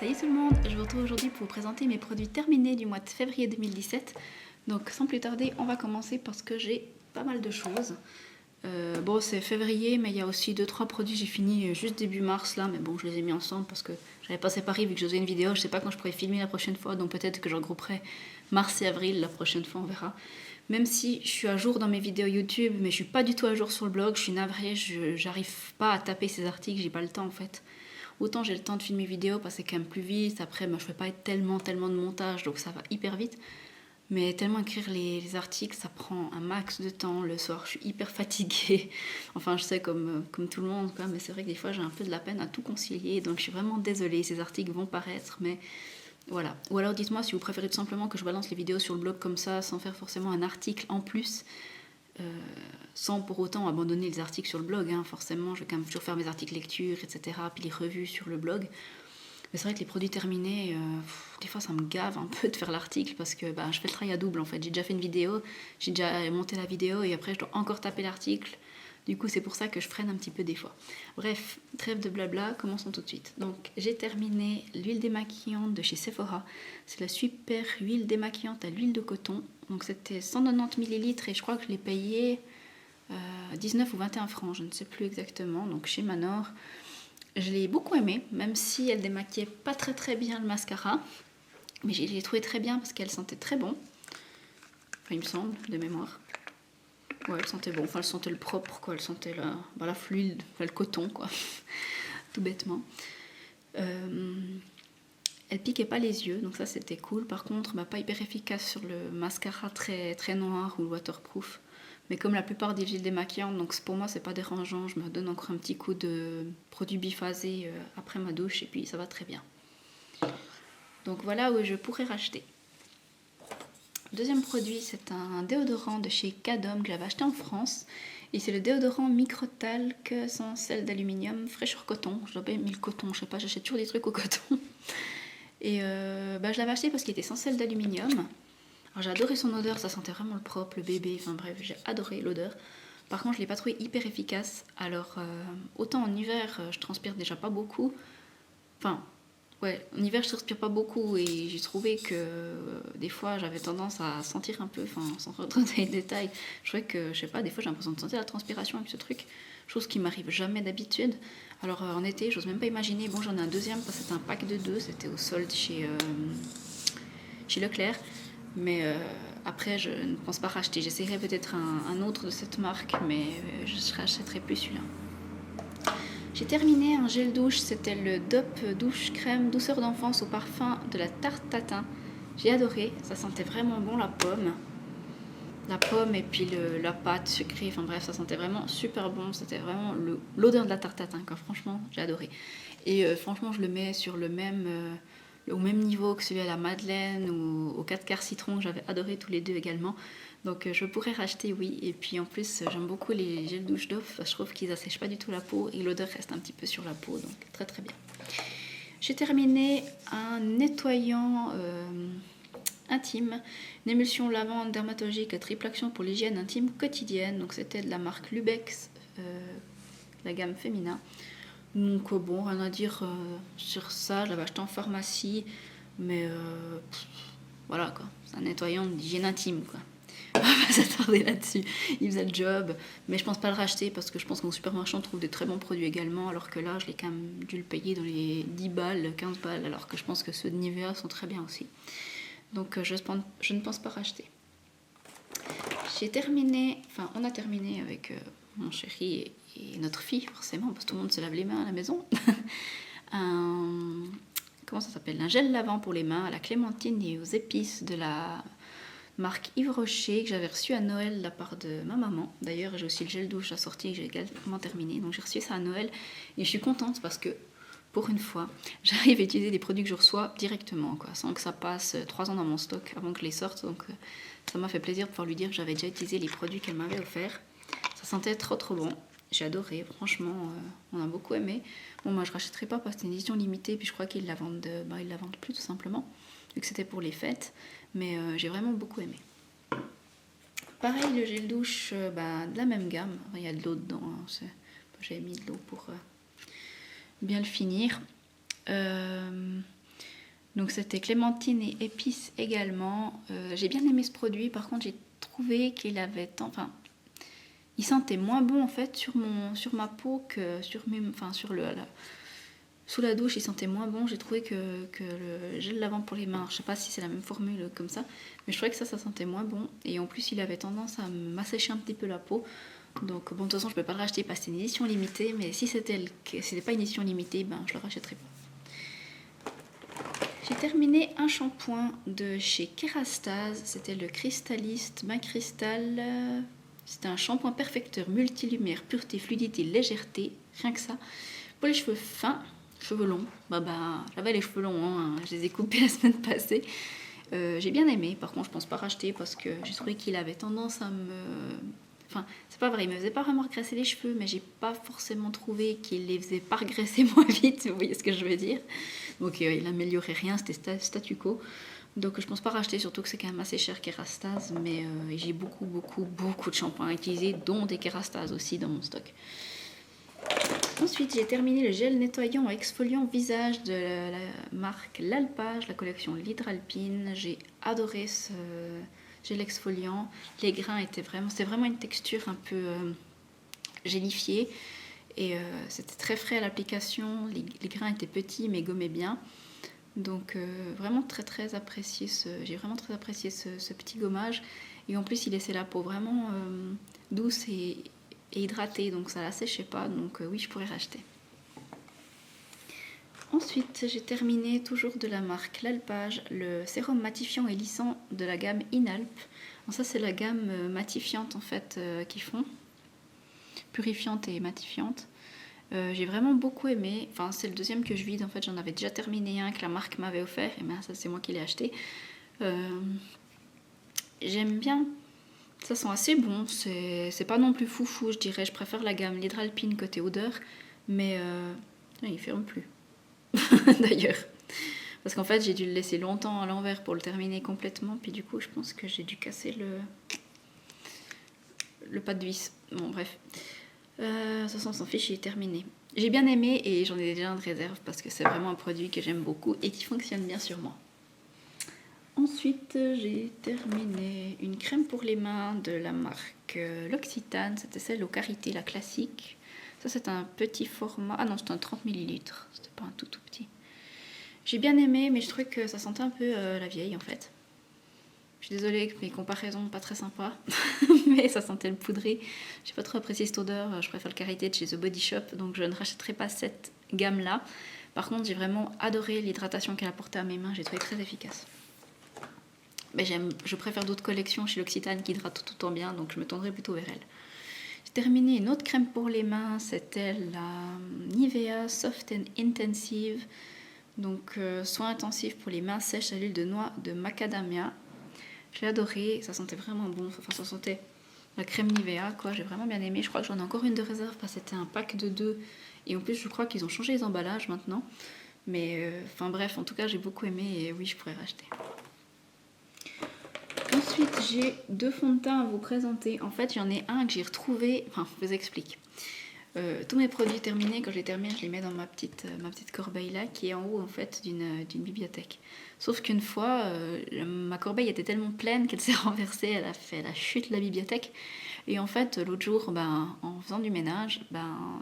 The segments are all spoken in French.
Salut tout le monde, je vous retrouve aujourd'hui pour vous présenter mes produits terminés du mois de février 2017. Donc sans plus tarder, on va commencer parce que j'ai pas mal de choses. Bon, c'est février, mais il y a aussi 2-3 produits, j'ai fini juste début mars là, mais bon, je les ai mis ensemble parce que j'avais pas séparé vu que je faisais une vidéo, je sais pas quand je pourrais filmer la prochaine fois, donc peut-être que je regrouperai mars et avril la prochaine fois, on verra. Même si je suis à jour dans mes vidéos YouTube, mais je suis pas du tout à jour sur le blog, je suis navrée, j'arrive pas à taper ces articles, j'ai pas le temps en fait. Autant j'ai le temps de filmer mes vidéos, passer quand même plus vite, après je fais pas tellement de montage, donc ça va hyper vite. Mais tellement écrire les articles, ça prend un max de temps. Le soir, je suis hyper fatiguée. Enfin, je sais comme tout le monde, quoi, mais c'est vrai que des fois, j'ai un peu de la peine à tout concilier. Donc, je suis vraiment désolée. Ces articles vont paraître, mais voilà. Ou alors, dites-moi si vous préférez tout simplement que je balance les vidéos sur le blog comme ça, sans faire forcément un article en plus. Sans pour autant abandonner les articles sur le blog. Hein. Forcément, je vais quand même toujours faire mes articles lecture, etc. Puis les revues sur le blog. Mais c'est vrai que les produits terminés, des fois ça me gave un peu de faire l'article parce que je fais le travail à double en fait. J'ai déjà fait une vidéo, j'ai déjà monté la vidéo et après je dois encore taper l'article. Du coup c'est pour ça que je freine un petit peu des fois. Bref, trêve de blabla, commençons tout de suite. Donc j'ai terminé l'huile démaquillante de chez Sephora. C'est la super huile démaquillante à l'huile de coton. Donc c'était 190 ml et je crois que je l'ai payé 19 ou 21 francs, je ne sais plus exactement. Donc chez Manor. Je l'ai beaucoup aimée, même si elle démaquillait pas très bien le mascara. Mais je l'ai trouvé très bien parce qu'elle sentait très bon. Enfin, il me semble, de mémoire. Ouais, elle sentait bon. Enfin, elle sentait le propre, quoi. Elle sentait la fluide, enfin, le coton, quoi. Tout bêtement. Elle piquait pas les yeux, donc ça c'était cool. Par contre, pas hyper efficace sur le mascara très noir ou le waterproof. Mais comme la plupart des huiles démaquillantes, donc pour moi c'est pas dérangeant, je me donne encore un petit coup de produit biphasé après ma douche et puis ça va très bien. Donc voilà où je pourrais racheter. Deuxième produit, c'est un déodorant de chez Cadom que j'avais acheté en France. Et c'est le déodorant micro-talc sans sel d'aluminium, fraîcheur coton. Je dois bien aimer le coton, je sais pas, j'achète toujours des trucs au coton. Et je l'avais acheté parce qu'il était sans sel d'aluminium. Alors j'ai adoré son odeur, ça sentait vraiment le propre, le bébé, enfin bref, j'ai adoré l'odeur. Par contre, je l'ai pas trouvé hyper efficace. Alors, autant en hiver, je transpire déjà pas beaucoup. Enfin, ouais, en hiver, je transpire pas beaucoup et j'ai trouvé que des fois, j'avais tendance à sentir un peu, enfin, sans rentrer dans les détails, je trouvais que, je sais pas, des fois, j'ai l'impression de sentir la transpiration avec ce truc, chose qui m'arrive jamais d'habitude. Alors, en été, j'ose même pas imaginer. Bon, j'en ai un deuxième parce que c'était un pack de 2, c'était au solde chez Leclerc. Mais après, je ne pense pas racheter. J'essaierai peut-être un autre de cette marque, mais je rachèterai plus celui-là. J'ai terminé un gel douche, c'était le Dop douche crème douceur d'enfance au parfum de la tarte tatin. J'ai adoré, ça sentait vraiment bon la pomme. La pomme et puis la pâte sucrée, enfin bref, ça sentait vraiment super bon. C'était vraiment l'odeur de la tarte tatin, quoi. Franchement, j'ai adoré. Et franchement, je le mets sur au même niveau que celui à la Madeleine ou au 4 quarts citron que j'avais adoré tous les deux également. Donc je pourrais racheter, oui. Et puis en plus, j'aime beaucoup les gels douche d'off. Je trouve qu'ils assèchent pas du tout la peau et l'odeur reste un petit peu sur la peau. Donc très très bien. J'ai terminé un nettoyant intime, une émulsion lavande dermatologique à triple action pour l'hygiène intime quotidienne. Donc c'était de la marque Lubex, la gamme féminin. Donc bon, rien à dire sur ça, je l'avais acheté en pharmacie, mais voilà quoi, c'est un nettoyant d'hygiène intime quoi. On va pas s'attarder là-dessus, il faisait le job, mais je pense pas le racheter parce que je pense qu'en supermarché on trouve des très bons produits également, alors que là je l'ai quand même dû le payer dans les 10 balles, 15 balles, alors que je pense que ceux de Nivea sont très bien aussi. Donc je ne pense pas racheter. On a terminé avec mon chéri et notre fille, forcément, parce que tout le monde se lave les mains à la maison. Comment ça s'appelle? Un gel lavant pour les mains à la clémentine et aux épices de la marque Yves Rocher que j'avais reçu à Noël de la part de ma maman. D'ailleurs, j'ai aussi le gel douche assorti que j'ai également terminé. Donc j'ai reçu ça à Noël et je suis contente parce que pour une fois, j'arrive à utiliser des produits que je reçois directement, quoi, sans que ça passe 3 ans dans mon stock avant que je les sorte. Donc ça m'a fait plaisir de pouvoir lui dire que j'avais déjà utilisé les produits qu'elle m'avait offerts. Ça sentait trop bon. J'ai adoré, franchement, on a beaucoup aimé. Bon, moi je rachèterai pas parce que c'est une édition limitée, puis je crois qu'ils la vendent, ils la vendent plus tout simplement, vu que c'était pour les fêtes. Mais j'ai vraiment beaucoup aimé. Pareil, le gel douche de la même gamme. Il y a de l'eau dedans. Hein, j'avais mis de l'eau pour bien le finir. Donc c'était clémentine et épices également. J'ai bien aimé ce produit, par contre j'ai trouvé qu'il avait enfin, il sentait moins bon en fait sur ma peau que sous la douche, il sentait moins bon. J'ai trouvé que le gel lavant pour les mains, je sais pas si c'est la même formule comme ça, mais je trouvais que ça sentait moins bon. Et en plus, il avait tendance à m'assécher un petit peu la peau. Donc bon, de toute façon, je ne peux pas le racheter parce que c'est une édition limitée, mais si c'était pas une édition limitée, ben je le rachèterais pas. J'ai terminé un shampoing de chez Kerastase, c'était le Crystalliste Bain Cristal. C'était un shampoing perfecteur multilumière, pureté, fluidité, légèreté, rien que ça. Pour les cheveux fins, cheveux longs, j'avais les cheveux longs, hein, je les ai coupés la semaine passée. J'ai bien aimé, par contre je pense pas racheter parce que j'ai trouvé qu'il avait tendance à me... Enfin, c'est pas vrai, il me faisait pas vraiment regresser les cheveux, mais j'ai pas forcément trouvé qu'il les faisait pas regresser moins vite, vous voyez ce que je veux dire. Donc il améliorait rien, c'était statu quo. Donc je pense pas racheter, surtout que c'est quand même assez cher Kerastase, mais j'ai beaucoup de shampoings à utiliser, dont des Kerastase aussi dans mon stock. Ensuite, j'ai terminé le gel nettoyant exfoliant visage de la marque L'Alpage, la collection l'Hydralpine. J'ai adoré ce gel exfoliant. Les grains étaient c'était vraiment une texture un peu gélifiée et c'était très frais à l'application. Les grains étaient petits mais gommaient bien. Donc vraiment très apprécié j'ai vraiment très apprécié ce petit gommage. Et en plus, il laissait la peau vraiment douce et hydratée, donc ça la séchait pas, donc oui, je pourrais racheter. Ensuite, j'ai terminé toujours de la marque L'Alpage, le sérum matifiant et lissant de la gamme Inalp. Donc ça, c'est la gamme matifiante en fait qu'ils font, purifiante et matifiante. J'ai vraiment beaucoup aimé, enfin c'est le deuxième que je vide, en fait j'en avais déjà terminé un que la marque m'avait offert, et bien ça c'est moi qui l'ai acheté. J'aime bien. Ça sent assez bon, c'est pas non plus foufou, je dirais. Je préfère la gamme l'Hydralpine côté odeur, mais il ferme plus. D'ailleurs. Parce qu'en fait, j'ai dû le laisser longtemps à l'envers pour le terminer complètement, puis du coup, je pense que j'ai dû casser le pas de vis. Bon, bref. Ça sent, on s'en fiche, il est terminé. J'ai bien aimé et j'en ai déjà un de réserve parce que c'est vraiment un produit que j'aime beaucoup et qui fonctionne bien sur moi. Ensuite, j'ai terminé une crème pour les mains de la marque L'Occitane. C'était celle au karité, la classique. Ça, c'est un petit format. Ah non, c'est un 30 ml. C'était pas un tout petit. J'ai bien aimé, mais je trouvais que ça sentait un peu la vieille en fait. Je suis désolée avec mes comparaisons pas très sympas, mais ça sentait le poudré. J'ai pas trop apprécié cette odeur. Je préfère le karité de chez The Body Shop, donc je ne rachèterai pas cette gamme-là. Par contre, j'ai vraiment adoré l'hydratation qu'elle apportait à mes mains. J'ai trouvé très efficace. Mais je préfère d'autres collections chez l'Occitane qui hydratent tout autant bien, donc je me tendrai plutôt vers elle. J'ai terminé une autre crème pour les mains, c'était la Nivea Soft and Intensive, donc soin intensif pour les mains sèches à l'huile de noix de macadamia. J'ai adoré, ça sentait vraiment bon, enfin ça sentait la crème Nivea quoi, j'ai vraiment bien aimé. Je crois que j'en ai encore une de réserve parce que c'était un pack de 2 et en plus je crois qu'ils ont changé les emballages maintenant. Mais enfin bref, en tout cas j'ai beaucoup aimé et oui je pourrais racheter. Ensuite, j'ai 2 fonds de teint à vous présenter. En fait, j'en ai un que j'ai retrouvé. Enfin, je vous explique. Tous mes produits terminés, quand je les termine, je les mets dans ma petite corbeille là, qui est en haut en fait d'une bibliothèque. Sauf qu'une fois, ma corbeille était tellement pleine qu'elle s'est renversée, elle a fait la chute de la bibliothèque. Et en fait, l'autre jour, en faisant du ménage,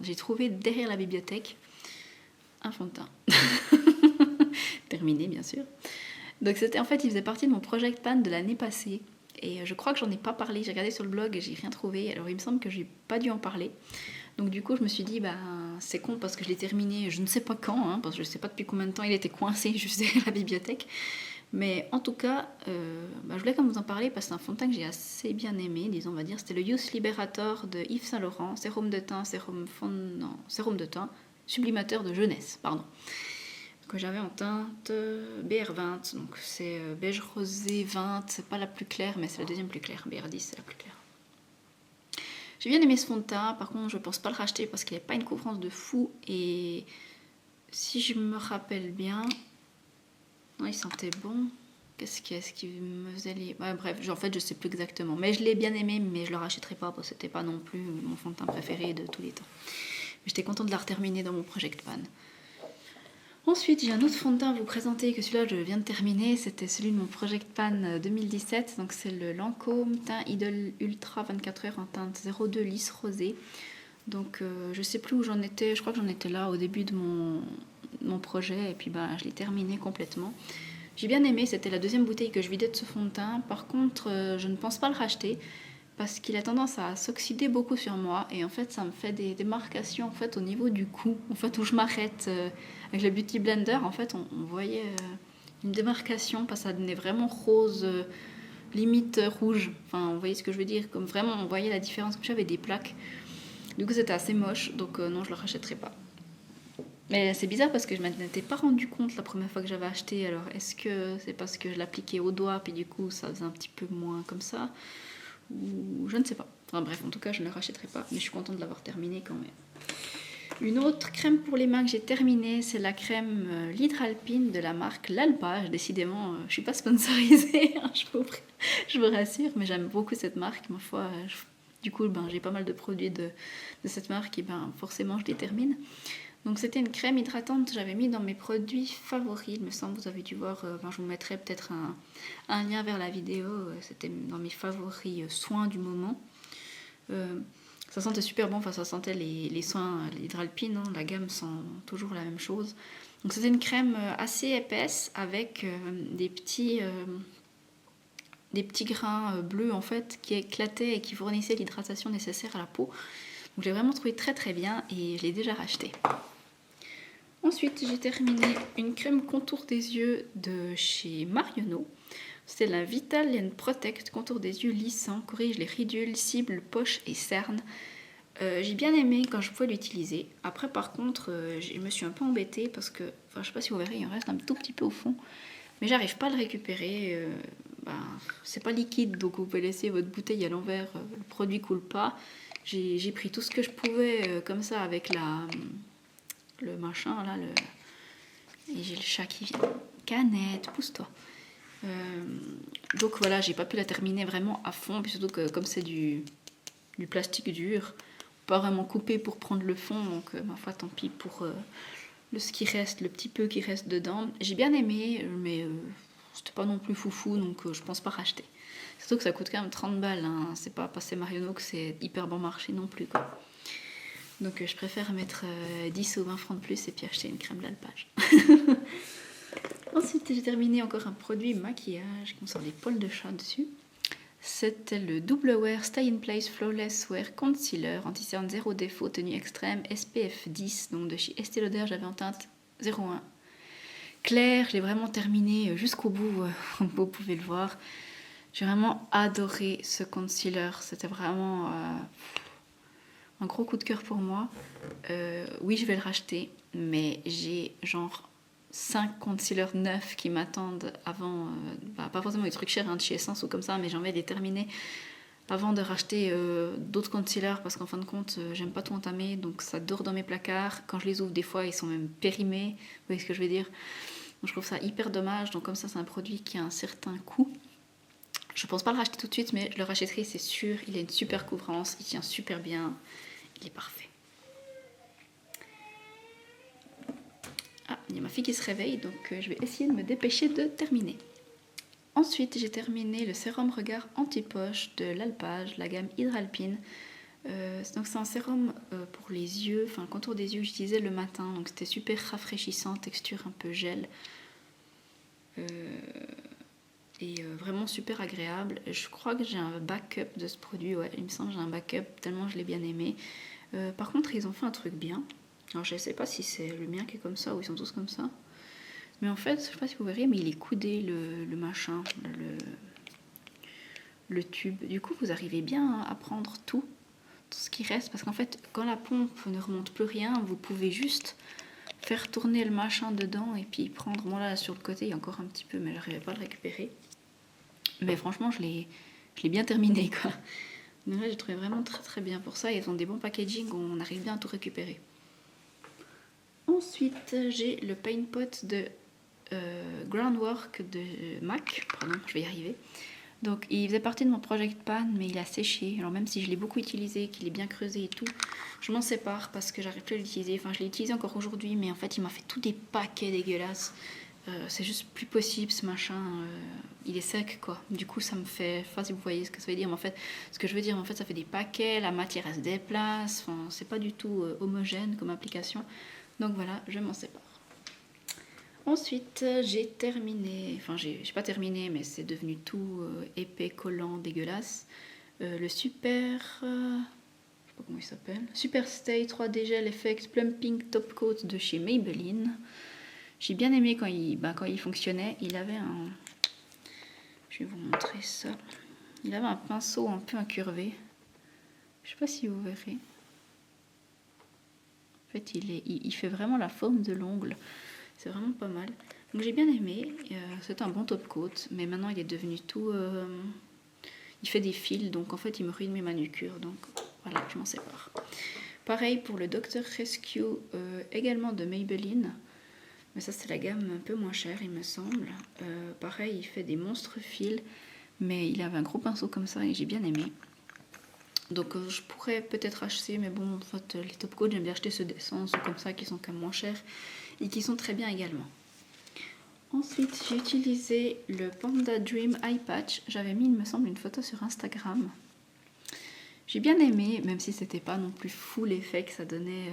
j'ai trouvé derrière la bibliothèque un fond de teint. Terminé, bien sûr. Donc en fait, il faisait partie de mon project pan de l'année passée. Et je crois que j'en ai pas parlé. J'ai regardé sur le blog et j'ai rien trouvé. Alors il me semble que j'ai pas dû en parler. Donc du coup, je me suis dit, c'est con parce que je l'ai terminé je ne sais pas quand, hein, parce que je sais pas depuis combien de temps il était coincé juste derrière la bibliothèque. Mais en tout cas, je voulais quand même vous en parler parce que c'est un fond de teint que j'ai assez bien aimé, disons, on va dire. C'était le Youth Liberator de Yves Saint Laurent, sérum de teint, sérum de teint, sublimateur de jeunesse, pardon. Que j'avais en teinte BR20, donc c'est beige rosé 20, c'est pas la plus claire, mais c'est la deuxième plus claire. BR10, c'est la plus claire. J'ai bien aimé ce fond de teint, par contre je pense pas le racheter parce qu'il n'y avait pas une couvrance de fou et si je me rappelle bien, non, il sentait bon. Qu'est-ce qui me faisait les... Ouais, bref, en fait je sais plus exactement, mais je l'ai bien aimé, mais je le rachèterai pas parce que c'était pas non plus mon fond de teint préféré de tous les temps. J'étais contente de la terminer dans mon project pan. Ensuite, j'ai un autre fond de teint à vous présenter que celui-là je viens de terminer. C'était celui de mon Project Pan 2017. Donc c'est le Lancôme Teint Idol Ultra 24 heures en teinte 02 lisse rosé. Donc je sais plus où j'en étais. Je crois que j'en étais là au début de mon projet. Et puis je l'ai terminé complètement. J'ai bien aimé. C'était la deuxième bouteille que je vidais de ce fond de teint. Par contre, je ne pense pas le racheter. Parce qu'il a tendance à s'oxyder beaucoup sur moi et en fait ça me fait des démarcations en fait au niveau du cou, en fait où je m'arrête avec le Beauty Blender en fait on voyait une démarcation parce que ça devenait vraiment rose limite rouge, enfin vous voyez ce que je veux dire, comme vraiment on voyait la différence, comme j'avais des plaques, du coup c'était assez moche donc non je le rachèterai pas. Mais c'est bizarre parce que je ne m'étais pas rendu compte la première fois que j'avais acheté, alors est-ce que c'est parce que je l'appliquais au doigt puis du coup ça faisait un petit peu moins comme ça, ou je ne sais pas. Enfin bref, en tout cas, je ne le rachèterai pas, mais je suis contente de l'avoir terminé quand même. Une autre crème pour les mains que j'ai terminée, c'est la crème l'Hydralpine de la marque L'Alpage. Décidément, je ne suis pas sponsorisée, hein, je vous rassure, mais j'aime beaucoup cette marque. Ma foi, du coup, j'ai pas mal de produits de cette marque et forcément, je les termine. Donc c'était une crème hydratante que j'avais mis dans mes produits favoris, il me semble, vous avez dû voir, je vous mettrai peut-être un lien vers la vidéo, c'était dans mes favoris soins du moment. Ça sentait super bon, enfin ça sentait les soins, l'Hydralpine, hein, la gamme sent toujours la même chose. Donc c'était une crème assez épaisse avec des petits grains bleus en fait qui éclataient et qui fournissaient l'hydratation nécessaire à la peau. Donc j'ai vraiment trouvé très très bien et je l'ai déjà racheté. Ensuite, j'ai terminé une crème contour des yeux de chez Marionneau. C'est la Vital and Protect contour des yeux lissant, corrige les ridules, cibles, poches et cernes. J'ai bien aimé quand je pouvais l'utiliser. Après, par contre, je me suis un peu embêtée parce que, je ne sais pas si vous verrez, il en reste un tout petit peu au fond, mais j'arrive pas à le récupérer. C'est pas liquide, donc vous pouvez laisser votre bouteille à l'envers, le produit coule pas. J'ai pris tout ce que je pouvais comme ça avec le machin là, et j'ai le chat qui vient. Canette, pousse-toi. Donc voilà, j'ai pas pu la terminer vraiment à fond, puis surtout que comme c'est du plastique dur, pas vraiment coupé pour prendre le fond, donc ma foi tant pis pour ce qui reste, le petit peu qui reste dedans. J'ai bien aimé, mais c'était pas non plus foufou, donc je pense pas racheter. Surtout que ça coûte quand même 30 balles, hein. C'est pas passé Marionneau que c'est hyper bon marché non plus, quoi. Donc je préfère mettre 10 ou 20 francs de plus et puis acheter une crème d'alpage. Ensuite, j'ai terminé encore un produit maquillage qui sort des poils de chat dessus. C'était le Double Wear Stay in Place Flawless Wear Concealer anti-cerne 0 défaut, tenue extrême, SPF 10, donc de chez Estée Lauder. J'avais en teinte 01 clair. Je l'ai vraiment terminé jusqu'au bout, vous pouvez le voir. J'ai vraiment adoré ce concealer. C'était vraiment un gros coup de cœur pour moi. Oui, je vais le racheter, mais j'ai genre 5 concealers neufs qui m'attendent avant, pas forcément des trucs chers de chez Essence ou comme ça, mais j'ai envie de les terminer avant de racheter d'autres concealers parce qu'en fin de compte, j'aime pas tout entamer, donc ça dort dans mes placards. Quand je les ouvre, des fois, ils sont même périmés. Vous voyez ce que je veux dire? Donc je trouve ça hyper dommage. Donc comme ça, c'est un produit qui a un certain coût. Je pense pas le racheter tout de suite, mais je le rachèterai, c'est sûr. Il a une super couvrance, il tient super bien, il est parfait. Ah, il y a ma fille qui se réveille, donc je vais essayer de me dépêcher de terminer. Ensuite, j'ai terminé le sérum regard anti-poche de l'Alpage, la gamme Hydralpine. Donc c'est un sérum pour les yeux, enfin le contour des yeux que j'utilisais le matin, donc c'était super rafraîchissant, texture un peu gel. Et vraiment super agréable. Je crois que j'ai un backup de ce produit, ouais, il me semble que j'ai un backup tellement je l'ai bien aimé. Par contre, ils ont fait un truc bien. Alors je sais pas si c'est le mien qui est comme ça ou ils sont tous comme ça. Mais en fait, je sais pas si vous verrez, mais il est coudé le machin, le tube. Du coup, vous arrivez bien à prendre tout ce qui reste. Parce qu'en fait, quand la pompe ne remonte plus rien, vous pouvez juste faire tourner le machin dedans et puis prendre. Moi là, sur le côté, il y a encore un petit peu, mais j'arrivais pas à le récupérer. Mais franchement, je l'ai bien terminé, quoi. Donc là, j'ai trouvé vraiment très très bien pour ça. Ils ont des bons packaging, on arrive bien à tout récupérer. Ensuite, j'ai le Paint Pot de Groundwork de MAC. Pardon, je vais y arriver. Donc il faisait partie de mon project pan, mais il a séché. Alors même si je l'ai beaucoup utilisé, qu'il est bien creusé et tout, je m'en sépare parce que j'arrive plus à l'utiliser. Enfin, je l'ai utilisé encore aujourd'hui, mais en fait il m'a fait tous des paquets dégueulasses. C'est juste plus possible ce machin. Il est sec quoi. Du coup ça me fait. Enfin, si vous voyez ce que ça veut dire, mais en fait, ce que je veux dire, en fait, ça fait des paquets, la matière elle se déplace. Enfin, c'est pas du tout homogène comme application. Donc voilà, je m'en sépare. Ensuite, j'ai terminé, enfin j'ai pas terminé, mais c'est devenu tout épais, collant, dégueulasse. Le Super, je sais pas comment il s'appelle, Super Stay 3D Gel Effect Plumping Top Coat de chez Maybelline. J'ai bien aimé quand il fonctionnait. Il avait un, je vais vous montrer ça. Il avait un pinceau un peu incurvé. Je sais pas si vous verrez. En fait, il fait vraiment la forme de l'ongle. C'est vraiment pas mal. Donc j'ai bien aimé. C'est un bon top coat, mais maintenant il est devenu tout. Il fait des fils, donc en fait il me ruine mes manucures. Donc voilà, je m'en sépare. Pareil pour le Dr. Rescue, également de Maybelline. Mais ça c'est la gamme un peu moins chère, il me semble. Pareil, il fait des monstres fils, mais il avait un gros pinceau comme ça et j'ai bien aimé. Donc je pourrais peut-être acheter, mais bon, en fait, les top coats, j'aime bien acheter ceux d'essence ou comme ça qui sont quand même moins chers et qui sont très bien également. Ensuite, j'ai utilisé le Panda Dream Eye Patch. J'avais mis, il me semble, une photo sur Instagram. J'ai bien aimé, même si c'était pas non plus fou l'effet que ça donnait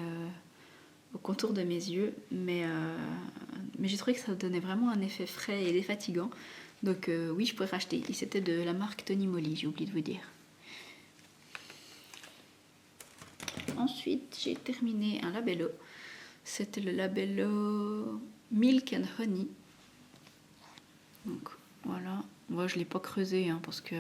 au contour de mes yeux, mais j'ai trouvé que ça donnait vraiment un effet frais et défatigant. Donc oui, je pourrais racheter. Et c'était de la marque Tony Moly, j'ai oublié de vous dire. Ensuite, j'ai terminé un labello. C'était le labello Milk and Honey. Donc voilà. Moi, je ne l'ai pas creusé hein, parce que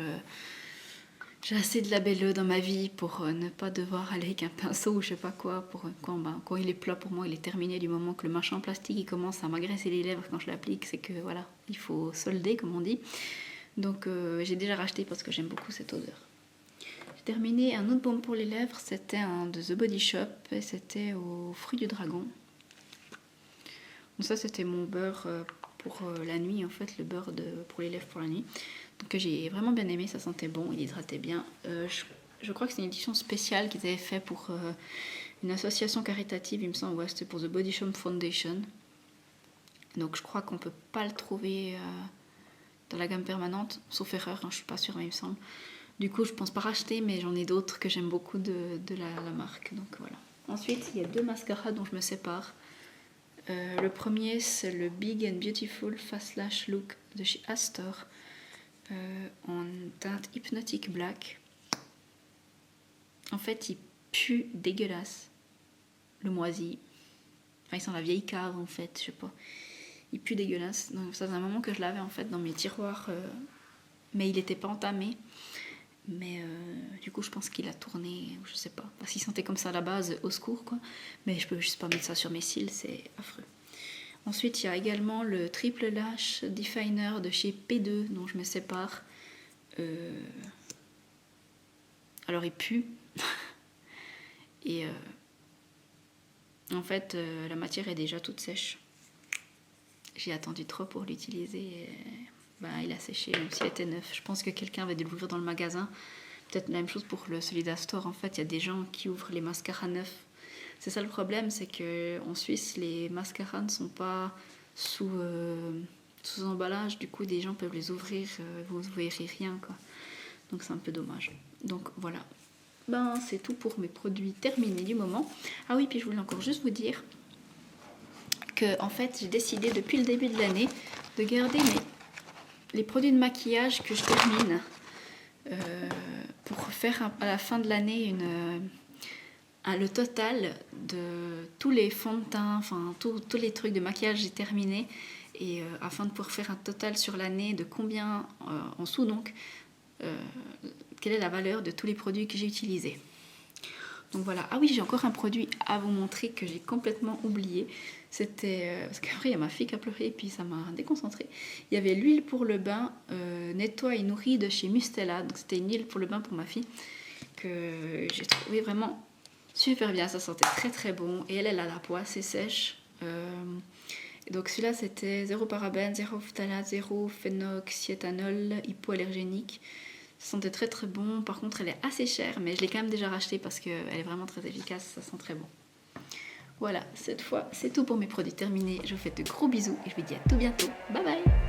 j'ai assez de labello dans ma vie pour ne pas devoir aller avec un pinceau ou je sais pas quoi. Pour, quand il est plat, pour moi, il est terminé du moment que le machin en plastique il commence à m'agresser les lèvres quand je l'applique. C'est que voilà, il faut solder, comme on dit. Donc j'ai déjà racheté parce que j'aime beaucoup cette odeur. J'ai terminé un autre baume pour les lèvres, c'était un de The Body Shop et c'était aux fruits du dragon. Donc ça c'était mon beurre pour la nuit en fait, le beurre pour les lèvres pour la nuit. Donc j'ai vraiment bien aimé, ça sentait bon, il hydratait bien. Je crois que c'est une édition spéciale qu'ils avaient fait pour une association caritative, il me semble, ouais, c'était pour The Body Shop Foundation. Donc je crois qu'on peut pas le trouver dans la gamme permanente, sauf erreur, hein, je suis pas sûre mais il me semble. Du coup, je pense pas racheter, mais j'en ai d'autres que j'aime beaucoup de la marque. Donc voilà. Ensuite, il y a deux mascaras dont je me sépare. Le premier, c'est le Big and Beautiful Fast Lash Look de chez Astor en teinte Hypnotic Black. En fait, il pue dégueulasse. Le moisi. Enfin, il sent la vieille cave en fait, je sais pas. Il pue dégueulasse. Donc, ça faisait un moment que je l'avais en fait dans mes tiroirs, mais il n'était pas entamé. Mais du coup, je pense qu'il a tourné, je sais pas. Parce qu'il sentait comme ça à la base, au secours, quoi. Mais je peux juste pas mettre ça sur mes cils, c'est affreux. Ensuite, il y a également le Triple Lash Definer de chez P2, dont je me sépare. Alors, il pue. Et en fait, la matière est déjà toute sèche. J'ai attendu trop pour l'utiliser. Et il a séché, même s'il était neuf. Je pense que quelqu'un va l'ouvrir dans le magasin. Peut-être la même chose pour celui d'Astor. En fait, il y a des gens qui ouvrent les mascaras neufs. C'est ça le problème, c'est qu'en Suisse, les mascaras ne sont pas sous emballage. Du coup, des gens peuvent les ouvrir, vous ne verrez rien, quoi. Donc c'est un peu dommage. Donc voilà. C'est tout pour mes produits terminés du moment. Ah oui, puis je voulais encore juste vous dire que en fait, j'ai décidé depuis le début de l'année de garder les produits de maquillage que je termine pour faire à la fin de l'année le total de tous les fonds de teint, enfin tous les trucs de maquillage j'ai terminé et afin de pouvoir faire un total sur l'année de combien en sous donc quelle est la valeur de tous les produits que j'ai utilisés. Donc voilà. Ah oui, j'ai encore un produit à vous montrer que j'ai complètement oublié. C'était parce qu'après il y a ma fille qui a pleuré et puis ça m'a déconcentrée. Il y avait l'huile pour le bain nettoie et nourrit de chez Mustela. Donc c'était une huile pour le bain pour ma fille que j'ai trouvé vraiment super bien. Ça sentait très très bon et elle a la peau assez sèche Et donc celui-là c'était zéro parabène, zéro phtalate, zéro phénoxyéthanol, hypoallergénique. Ça sentait très très bon. Par contre elle est assez chère, mais je l'ai quand même déjà racheté parce qu'elle est vraiment très efficace, ça sent très bon. Voilà, cette fois c'est tout pour mes produits terminés. Je vous fais de gros bisous et je vous dis à tout bientôt. Bye bye.